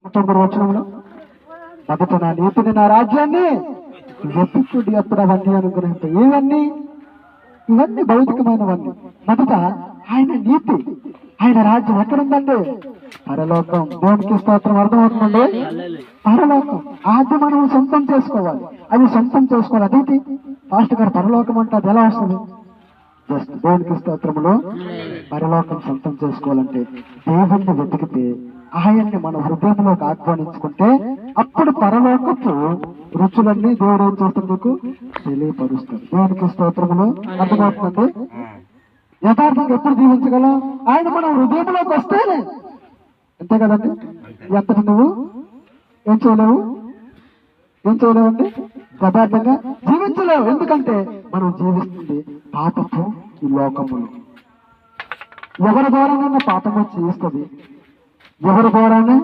19 వచనంలో మొదట నా నీతిని నా రాజ్యాన్ని వెతుకుడి అప్పుడు అవన్నీ అనుగ్రహింప. ఏవన్నీ? ఇవన్నీ భౌతికమైనవన్నీ. మొదట ఆయన నీతి, ఆయన రాజ్యం ఎక్కడుందండి? పరలోకం. దేవునికి స్తోత్రం. అర్థమవుతుందండి? పరలోకం అది మనం సొంతం చేసుకోవాలి. అది సొంతం చేసుకోవాలి. అదేంటి పాస్టర్ గారు పరలోకం అంటే అది ఎలా వస్తుంది? జస్ట్ దేవునికి స్తోత్రములో పరలోకం సొంతం చేసుకోవాలంటే దేవుణ్ణి వెతికితే, ఆయన్ని మన హృదయంలోకి ఆహ్వానించుకుంటే అప్పుడు పరలోకపు రుచులన్నీ దేవుడు ఏం చేస్తాడు? మీకు తెలియపరుస్తాడు. దేవునికి స్తోత్రములు. అర్థమవుతుందండి? యథార్థంగా ఎప్పుడు జీవించగలం? ఆయన మన హృదయంలోకి వస్తేనే. అంతే కదండి? ఎంతటి నువ్వు ఏం చేయలేవు, ఏం చేయలేవండి? యథార్థంగా జీవించలేవు. ఎందుకంటే మనం జీవిస్తుంది పాపపు ఈ లోకములు. ఎవరి ద్వారానైనా పాపము చేస్తుంది, ఎవరి ద్వారానే